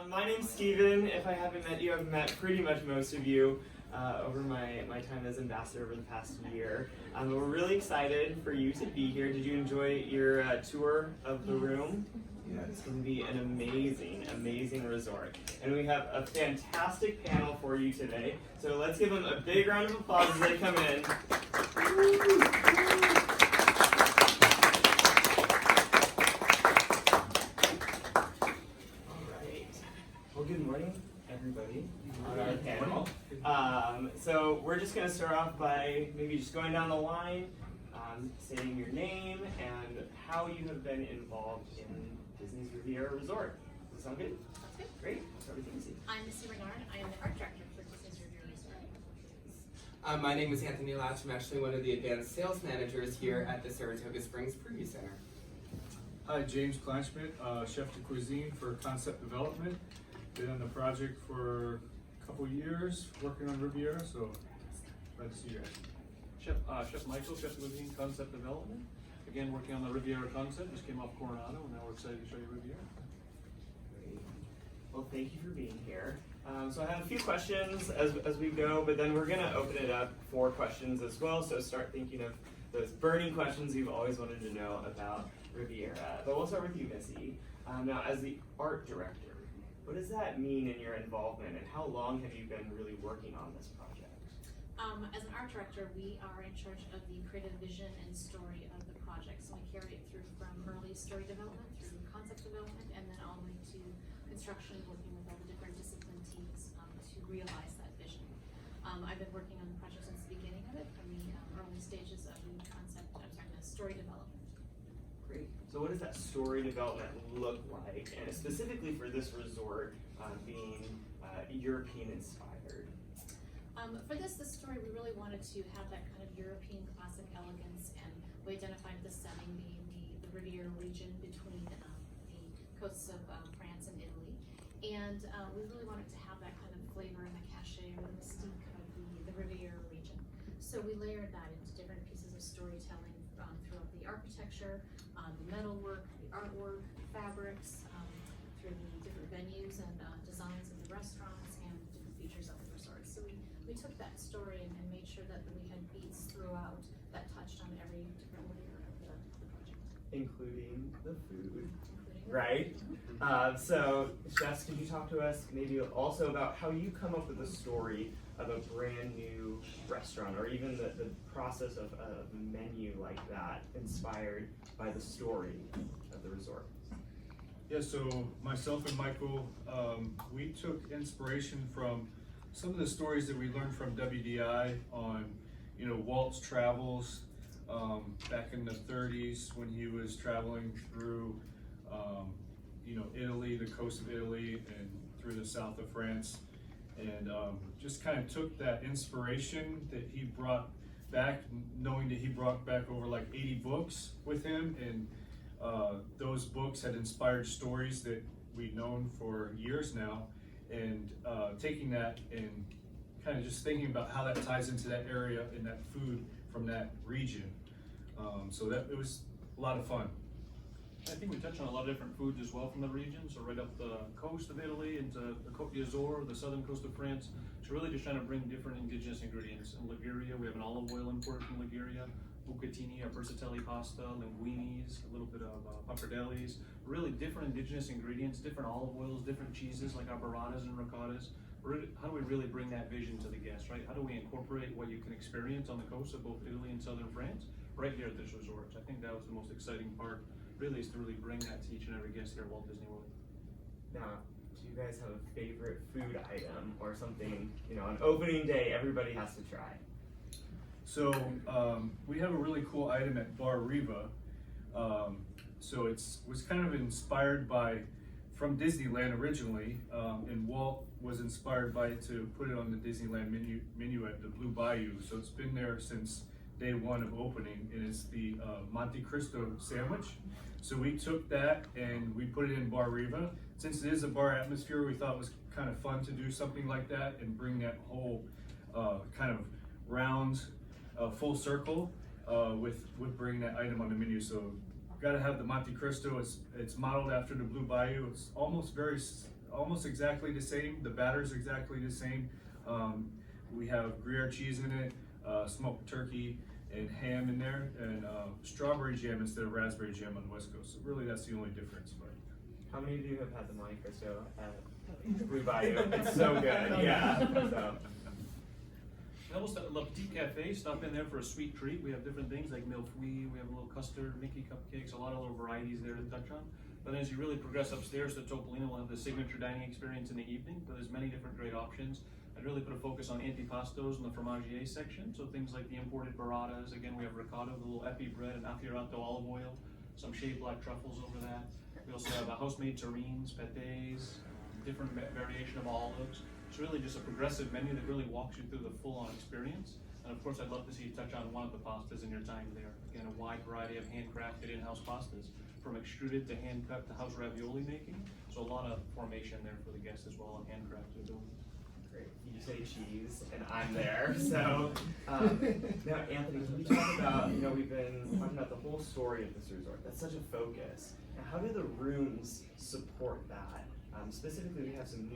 My name's Steven. If I haven't met you, I've met pretty much most of you over my time as ambassador over the past year. We're really excited for you to be here. Did you enjoy your tour of the room? Yeah, it's going to be an amazing resort. And we have a fantastic panel for you today. So let's give them a big round of applause as they come in. Good morning, everybody, on our panel. So we're just going to start off by maybe just going down the line, saying your name and how you have been involved in Disney's Riviera Resort. Does that sound good? Sounds good. Great. Let's start with Missy. I'm Missy Renard. I am the art director for Disney's Riviera Resort. My name is Anthony Latch. I'm actually one of the advanced sales managers here at the Saratoga Springs Preview Center. Hi, James Kleinschmidt, chef de cuisine for concept development. Been on the project for a couple years, working on Riviera, so glad to see you guys. Chef Michael, Chef de Cuisine Concept Development. Again, working on the Riviera concept, just came off Coronado, and now we're excited to show you Riviera. Great. Well, thank you for being here. So I have a few questions as we go, but then we're going to open it up for questions as well, so start thinking of those burning questions you've always wanted to know about Riviera. But we'll start with you, Missy. Now, as the art director, what does that mean in your involvement, and how long have you been really working on this project? As an art director, we are in charge of the creative vision and story of the project. So we carry it through from early story development through concept development, and then all the way to construction, working with all the different discipline teams to realize that vision. I've been working on the project since the beginning of it, from the early stages of the story development. Great. So what does that story development look like, and specifically for this resort being European inspired? For this story, we really wanted to have that kind of European classic elegance, and we identified the setting being the Riviera region between the coasts of France and Italy. And we really wanted to have that kind of flavor and the cachet or the mystique of the Riviera region. So we layered that into different pieces of storytelling throughout the architecture, the metalwork, the artwork, fabrics, through the different venues and designs of the restaurants and different features of the resort. So we took that story and made sure that we had beats throughout that touched on every different layer of the project. Including the food, Including right? Mm-hmm. So chefs, could you talk to us maybe also about how you come up with a story of a brand new restaurant, or even the process of a menu like that inspired by the story of the resort? Yeah, so myself and Michael, we took inspiration from some of the stories that we learned from WDI on, Walt's travels back in the 30s when he was traveling through, Italy, the coast of Italy, and through the south of France. And just kind of took that inspiration that he brought back, knowing that he brought back over like 80 books with him, and those books had inspired stories that we've known for years now, and taking that and kind of just thinking about how that ties into that area and that food from that region. So that it was a lot of fun. I think we touched on a lot of different foods as well from the region, so right up the coast of Italy into the Côte d'Azur, the southern coast of France. So really just trying to bring different indigenous ingredients. In Liguria, we have an olive oil imported from Liguria, bucatini, our versatile pasta, linguinis, a little bit of pappardelles. Really different indigenous ingredients, different olive oils, different cheeses like our burratas and ricottas. How do we really bring that vision to the guests, right? How do we incorporate what you can experience on the coast of both Italy and southern France right here at this resort? So I think that was the most exciting part, really, is to really bring that to each and every guest here at Walt Disney World. Now, do you guys have a favorite food item or something, on opening day everybody has to try? So we have a really cool item at Bar Riva. So was kind of inspired from Disneyland originally, and Walt was inspired by it to put it on the Disneyland menu at the Blue Bayou. So it's been there since day one of opening, and it's the Monte Cristo sandwich. So we took that and we put it in Bar Riva. Since it is a bar atmosphere, we thought it was kind of fun to do something like that and bring that whole kind of round, full circle with bringing that item on the menu. So got to have the Monte Cristo. It's modeled after the Blue Bayou. It's almost very almost exactly the same. The batter's exactly the same. We have Gruyere cheese in it, smoked turkey, and ham in there, and strawberry jam instead of raspberry jam on the West Coast. So really, that's the only difference. But How many of you have had the Monte Cristo at Blue Bayou? It's so good, yeah. So. And almost at La Petite Cafe, stop in there for a sweet treat. We have different things like milfouille, we have a little custard, Mickey cupcakes, a lot of little varieties there to touch on. But then as you really progress upstairs to Topolino, we'll have the signature dining experience in the evening, but there's many different great options. I'd really put a focus on antipastos in the fromagier section, so things like the imported burratas. Again, we have ricotta, the little epi bread, and affierato olive oil, some shaved black truffles over that. We also have house-made terrines, pâtés, different variation of olives. It's really just a progressive menu that really walks you through the full-on experience. And of course, I'd love to see you touch on one of the pastas in your time there. Again, a wide variety of handcrafted in-house pastas, from extruded to hand-cut to house ravioli making. So a lot of formation there for the guests as well, and handcrafted. Great. You say cheese, and I'm there. So, now Anthony, can we talk about, we've been talking about the whole story of this resort. That's such a focus. Now, how do the rooms support that? Specifically, we have some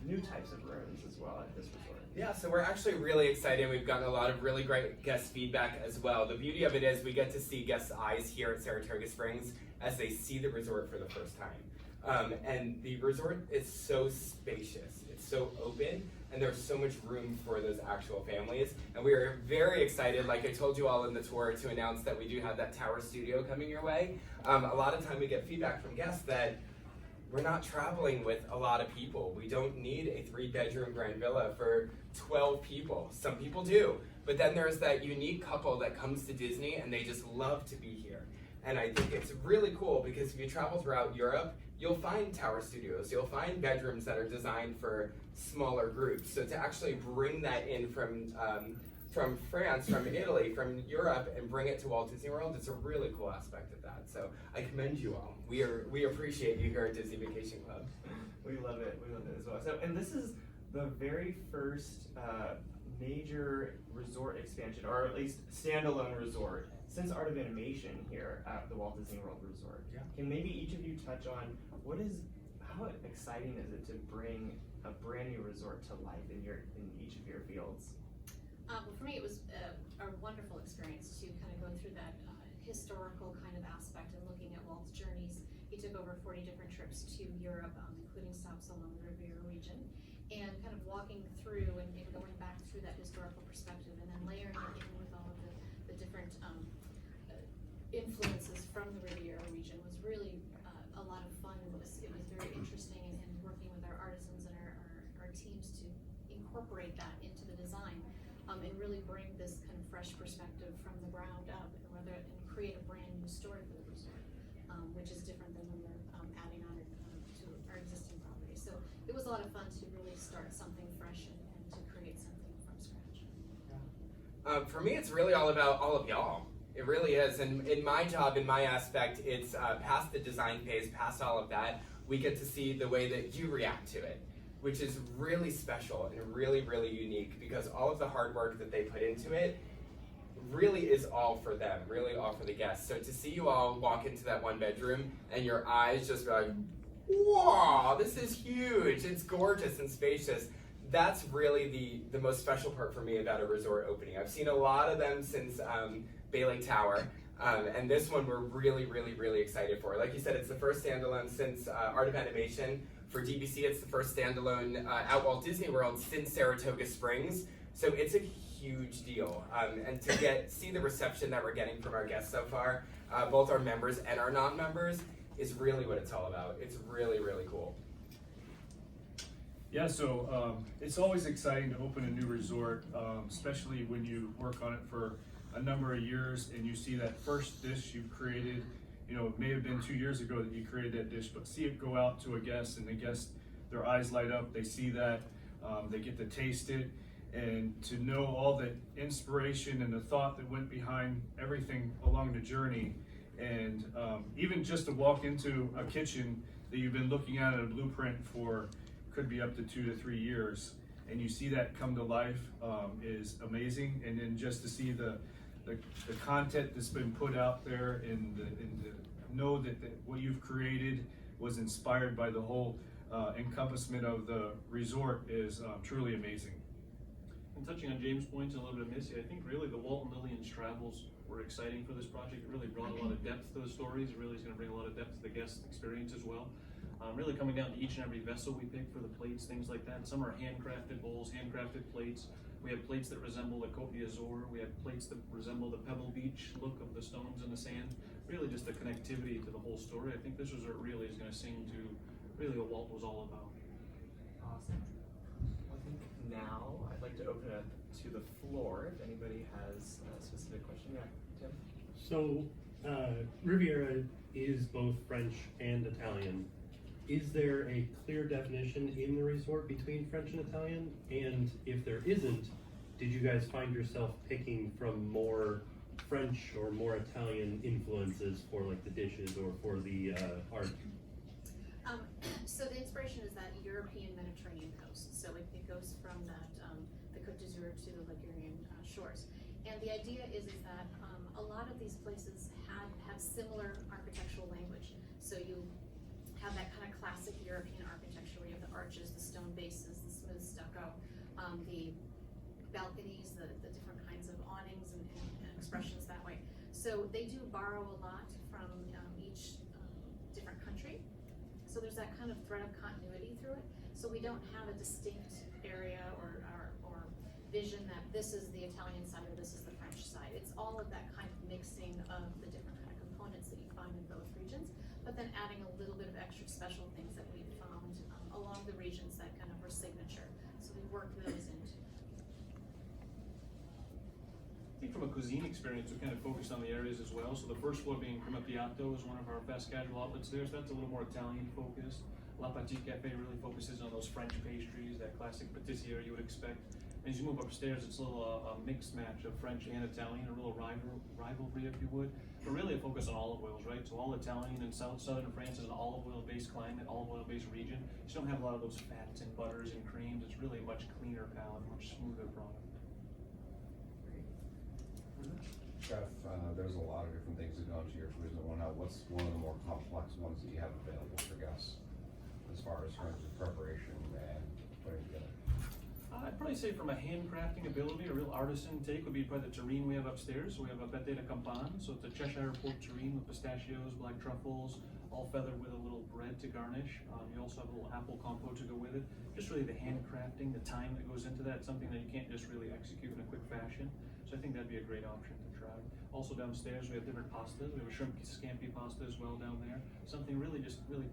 new types of rooms as well at this resort. Yeah, so we're actually really excited. We've gotten a lot of really great guest feedback as well. The beauty of it is we get to see guests' eyes here at Saratoga Springs as they see the resort for the first time. And the resort is so spacious. It's so open, and there's so much room for those actual families. And we are very excited, like I told you all in the tour, to announce that we do have that tower studio coming your way. A lot of time we get feedback from guests that we're not traveling with a lot of people. We don't need a 3-bedroom grand villa for 12 people. Some people do. But then there's that unique couple that comes to Disney and they just love to be here. And I think it's really cool because if you travel throughout Europe, you'll find tower studios. You'll find bedrooms that are designed for smaller groups. So to actually bring that in from France, from Italy, from Europe, and bring it to Walt Disney World, it's a really cool aspect of that. So I commend you all. We appreciate you here at Disney Vacation Club. We love it as well. So, and this is the very first major resort expansion, or at least standalone resort, since Art of Animation here at the Walt Disney World Resort. Yeah. Can maybe each of you touch on how exciting is it to bring a brand new resort to life in each of your fields? Well, for me, it was a wonderful experience to kind of go through that historical kind of aspect and looking at Walt's journeys. He took over 40 different trips to Europe, including stops along the Riviera region, and kind of walking through and going back through that historical perspective, and then layering it in with all of the different influences from the Riviera region was really a lot of fun. It was very interesting, and working with our artisans and our teams to incorporate that into the design. And really bring this kind of fresh perspective from the ground up, and create a brand new story for the resort, which is different than when we're adding on it to our existing property. So it was a lot of fun to really start something fresh and to create something from scratch. For me, it's really all about all of y'all. It really is. And in my job, in my aspect, it's past the design phase, past all of that, we get to see the way that you react to it, which is really special and really, really unique, because all of the hard work that they put into it really is all for them, really all for the guests. So to see you all walk into that one bedroom and your eyes just go like, wow, this is huge, it's gorgeous and spacious, that's really the most special part for me about a resort opening. I've seen a lot of them since Bailey Tower, and this one we're really, really, really excited for. Like you said, it's the first standalone since Art of Animation. For DVC, it's the first standalone at Walt Disney World since Saratoga Springs. So it's a huge deal. And to see the reception that we're getting from our guests so far, both our members and our non-members, is really what it's all about. It's really, really cool. Yeah, so it's always exciting to open a new resort, especially when you work on it for a number of years and you see that first dish you've created. It may have been 2 years ago that you created that dish, but see it go out to a guest, and the guest, their eyes light up, they see that, they get to taste it, and to know all the inspiration and the thought that went behind everything along the journey, and even just to walk into a kitchen that you've been looking at a blueprint for could be up to 2 to 3 years, and you see that come to life is amazing. And then just to see the content that's been put out there, and know that what you've created was inspired by the whole encompassment of the resort is truly amazing. And touching on James' points and a little bit of Missy, I think really the Walt and Lillian's travels were exciting for this project. It really brought a lot of depth to the stories. It really is going to bring a lot of depth to the guest experience as well. Really coming down to each and every vessel we pick for the plates, things like that. Some are handcrafted bowls, handcrafted plates. We have plates that resemble the Côte d'Azur. We have plates that resemble the Pebble Beach look of the stones and the sand. Really just the connectivity to the whole story. I think this resort really is going to sing to really what Walt was all about. Awesome. Well, I think now I'd like to open it up to the floor if anybody has a specific question. Yeah, Tim? So, Riviera is both French and Italian. Is there a clear definition in the resort between French and Italian? And if there isn't, did you guys find yourself picking from more French or more Italian influences for like the dishes or for the art? So the inspiration is that European Mediterranean coast. So it goes from that the Côte d'Azur to the Ligurian shores. And the idea is that a lot of these places have similar architectural language. So you have that kind of classic European architecture where you have the arches, the stone bases, the smooth stucco, the balconies, the different kinds of awnings and expressions that way. So they do borrow a lot from each different country. So there's that kind of thread of continuity through it. So we don't have a distinct area or vision that this is the Italian side or this is the French side. It's all of that kind of mixing of the different kind of components that you find in both regions, but then adding a little bit of extra special things that we found along the regions that kind of were signature. So we worked those into. I think from a cuisine experience, we kind of focused on the areas as well. So the first floor being Crema Piatto is one of our fast casual outlets there. So that's a little more Italian focused. La Petite Cafe really focuses on those French pastries, that classic patissiere you would expect. And as you move upstairs, it's a little a mixed match of French and Italian, a little rivalry, if you would. But really a focus on olive oils, right? So all Italian and southern France is an olive oil-based climate, olive oil-based region. You just don't have a lot of those fats and butters and creams. It's really a much cleaner palate, much smoother product. Chef, there's a lot of different things that go into your tourism one. What's one of the more complex ones that you have available for guests as far as terms of preparation and putting together? I'd probably say from a handcrafting ability, a real artisan take would be probably the terrine we have upstairs. So we have a pâté de campagne, so it's a Cheshire pork terrine with pistachios, black truffles, all feathered with a little bread to garnish. You also have a little apple compote to go with it. Just really the handcrafting, the time that goes into that, something that you can't just really execute in a quick fashion. So I think that'd be a great option to try. Also downstairs, we have different pastas. We have a shrimp scampi pasta as well down there. Something really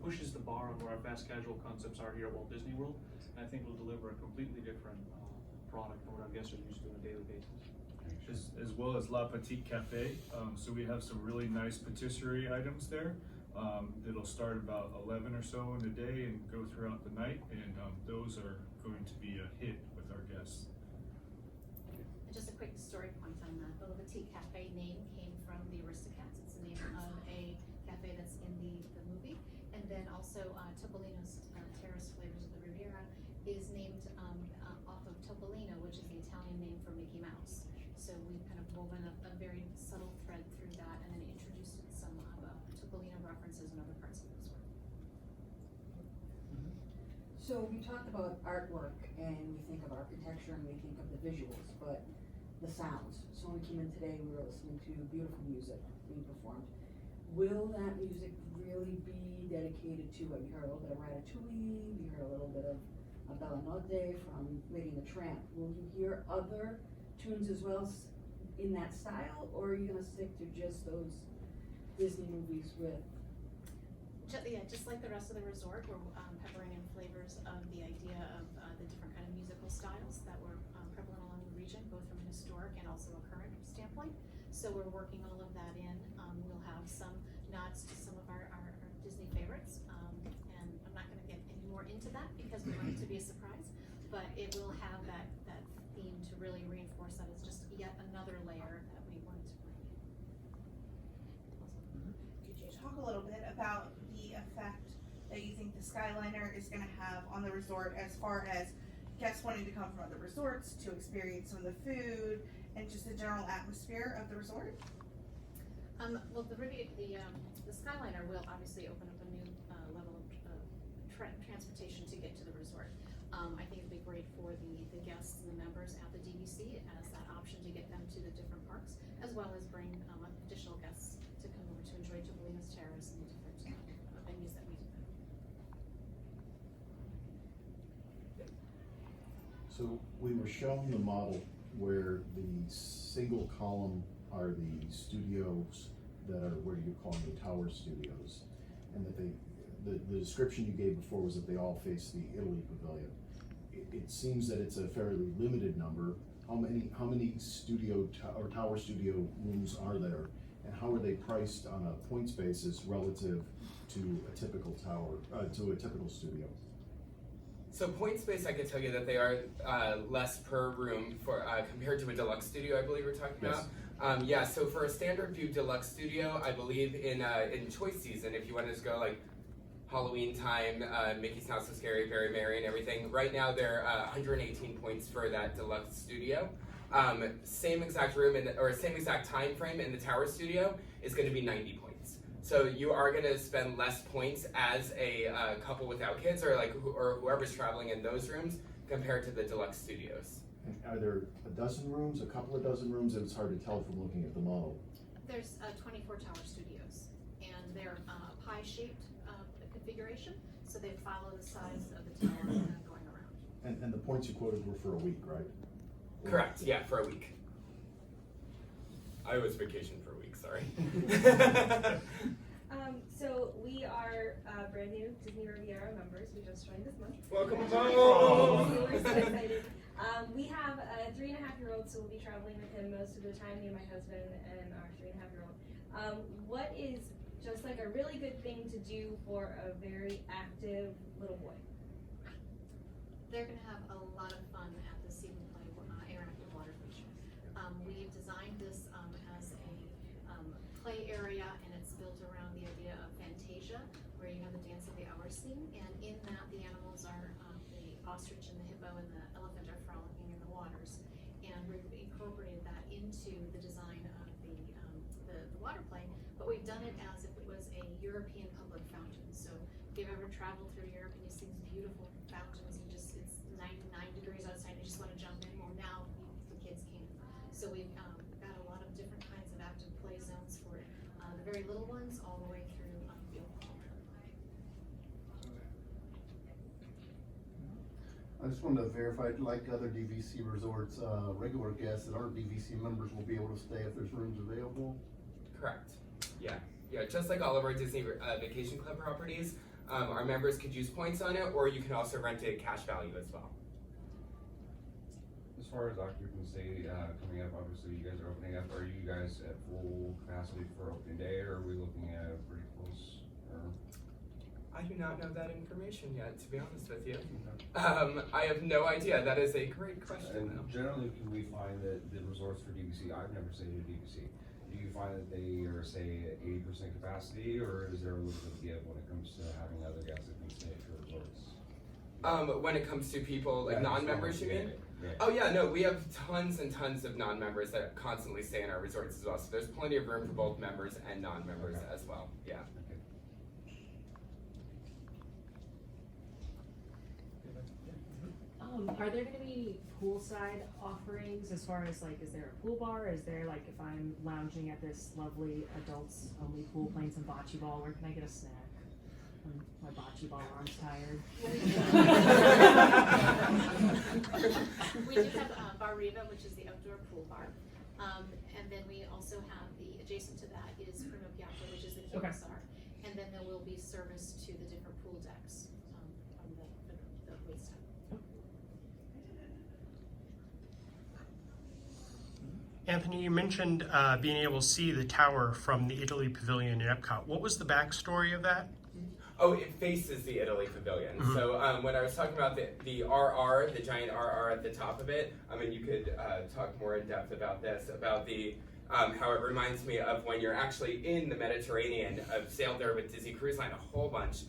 pushes the bar on where our fast casual concepts are here at Walt Disney World. And I think we'll deliver a completely different product than what our guests are used to on a daily basis. As well as La Petite Cafe. So we have some really nice patisserie items there. That'll start about 11 or so in the day and go throughout the night. And those are going to be a hit with our guests. Just a quick story point on that. The Petite Cafe name came from the Aristocats. It's the name of a cafe that's in the movie. And then also Topolino's Terrace Flavors of the Riviera is named off of Topolino, which is the Italian name for Mickey Mouse. So we've kind of woven a very subtle thread through that and then introduced some Topolino references in other parts of the resort. So we talked about artwork and we think of architecture and we think of the visuals, but the sounds. So when we came in today, we were listening to beautiful music being performed. Will that music really be dedicated to, you heard a little bit of Ratatouille, you heard a little bit of Bella Notte from Lady and the Tramp. Will you hear other tunes as well in that style, or are you gonna stick to just those Disney movies with? Yeah, just like the rest of the resort, we're peppering in flavors of the idea of the different kind of musical styles that were prevalent along the region, both from a historic and also a current standpoint. So we're working all of that in. We'll have some nods to some of our Disney favorites, and I'm not going to get any more into that because we want it to be a surprise, but it will have that theme to really reinforce that as just yet another layer that we wanted to bring in. Could you talk a little bit about the effect that you think the Skyliner is going to have on the resort as far as guests wanting to come from other resorts to experience some of the food and just the general atmosphere of the resort? Well, the Skyliner will obviously open up a new level of transportation to get to the resort. I think it'd be great for the guests and the members at the DVC as that option to get them to the different parks, as well as bring additional guests to come over to enjoy Felina's Terrace and the different venues that we do. So we were shown the model where the single column are the studios that are, what do you call them, the tower studios, and that the description you gave before was that they all face the Italy Pavilion. It seems that it's a fairly limited number. How many studio or tower studio rooms are there, and how are they priced on a points basis relative to a typical tower, to a typical studio? So point space, I can tell you that they are less per room for compared to a deluxe studio, I believe we're talking Yes. about. Yeah, so for a standard view deluxe studio, I believe in choice season, if you wanted to go like Halloween time, Mickey's Not So Scary, Very Merry and everything, right now they're 118 points for that deluxe studio. Same exact room or same exact time frame in the tower studio is going to be 90 points. So you are going to spend less points as a couple without kids or whoever's traveling in those rooms compared to the deluxe studios. And are there a dozen rooms, a couple of dozen rooms? It was hard to tell from looking at the model. There's 24 tower studios, and they're pie-shaped configuration, so they follow the size of the tower going around. And the points you quoted were for a week, right? Correct, yeah, for a week. I was vacation for a week, sorry. So we are brand new Disney Riviera members. We just joined this month. Welcome So home! we're so excited. We have a 3.5-year-old, so we'll be traveling with him most of the time, me and my husband and our 3.5-year-old. What is just like a really good thing to do for a very active little boy? They're going to have a lot of fun at the See and Play interactive water feature. We've designed this as a play area, and it's built around the idea of Fantasia, where you have the Dance of the Hours scene, and in that the animals are, the ostrich and the hippo and the elephant are frolicking in the waters, and we've incorporated that into the design of the water play, but we've done it as if it was a European public fountain. So if you've ever traveled through Europe and you see these beautiful fountains, it's 99 degrees outside and you just want to jump in, well now the kids can. So we've got a lot of different kinds of active play zones for the very little ones all the way through field play. I just wanted to verify, like other DVC resorts, regular guests that aren't DVC members will be able to stay if there's rooms available? Correct. Yeah. Yeah, just like all of our Disney Vacation Club properties, our members could use points on it, or you can also rent it cash value as well. As far as occupancy coming up, obviously you guys are opening up. Are you guys at full capacity for opening day, or are we looking at pretty close? I do not know that information yet, to be honest with you. I have no idea. That is a great question. And generally, can we find that the resorts for DVC, I've never stayed at DVC, do you find that they are, say, at 80% capacity, or is there a little bit of give when it comes to having other guests that can stay at your resorts? When it comes to people, like Yeah, non-members, you mean? Yeah. Oh yeah, no, we have tons and tons of non-members that constantly stay in our resorts as well. So there's plenty of room for both members and non-members as well. Yeah. Okay. Are there going to be poolside offerings as far as like, is there a pool bar? Is there like, if I'm lounging at this lovely adults only pool playing some bocce ball, where can I get a snack when my bocce ball arm's tired? We do have Bar Riva, which is the outdoor pool bar, and then we also have the adjacent to that is Primo Piatto, which is the QSR, and then there will be service to the different pool decks from the wait staff. Anthony, you mentioned being able to see the tower from the Italy Pavilion in Epcot. What was the backstory of that? Oh, it faces the Italy Pavilion. Mm-hmm. So when I was talking about the RR, the giant RR at the top of it, I mean, you could talk more in depth about this, about the how it reminds me of when you're actually in the Mediterranean. I've sailed there with Disney Cruise Line a whole bunch.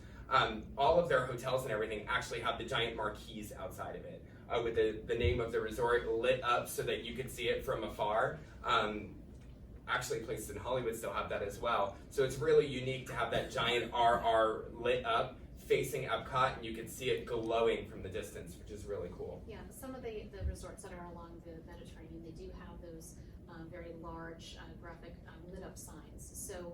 All of their hotels and everything actually have the giant marquees outside of it. With the name of the resort lit up so that you could see it from afar. Actually, places in Hollywood still have that as well. So it's really unique to have that giant RR lit up facing Epcot, and you can see it glowing from the distance, which is really cool. Yeah, some of the resorts that are along the Mediterranean, they do have those very large graphic lit up signs. So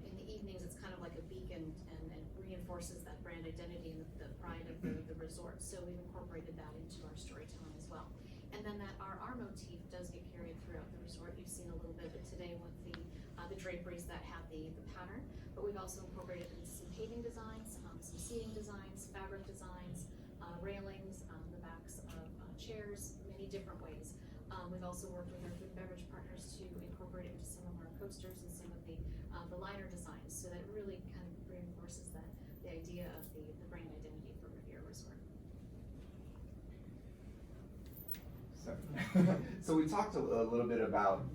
in the evenings, it's kind of like a beacon and reinforces that brand identity and the pride of the resort. So we've incorporated that into our storytelling as well. And then that our motif does get carried throughout the resort. You've seen a little bit of it today with the draperies that have the pattern, but we've also incorporated it into some paving designs, some seating designs, fabric designs, railings, the backs of chairs, many different ways. We've also worked with our food and beverage partners to incorporate it into some of our coasters and some of the liner designs, so that really kind of reinforces the idea of the brand identity for Riviera Resort. So we talked a little bit about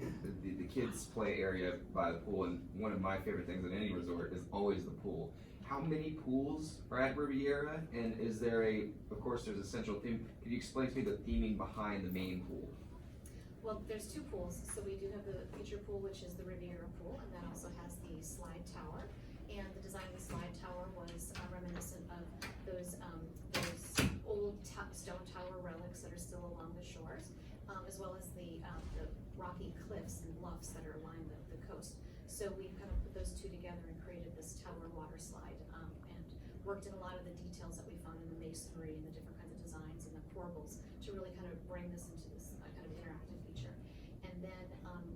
the kids' play area by the pool, and one of my favorite things at any resort is always the pool. How many pools are at Riviera, and is there of course there's a central theme. Could you explain to me the theming behind the main pool? Well, there's two pools. So we do have the feature pool, which is the Riviera pool, and that also has the slide tower. And the design of the slide tower was reminiscent of those old stone tower relics that are still along the shores, as well as the rocky cliffs and bluffs that are along the coast. So we kind of put those two together and created this tower water slide, and worked in a lot of the details that we found in the masonry and the different kinds of designs and the corbels to really kind of bring this into this kind of interactive feature. And then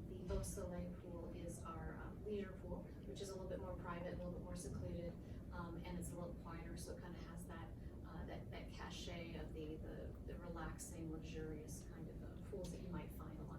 the Beau Soleil pool is our leisure pool, which is a little bit more private, a little bit more secluded, and it's a little quieter, so it kind of has that cachet of the relaxing, luxurious kind of pools that you might find along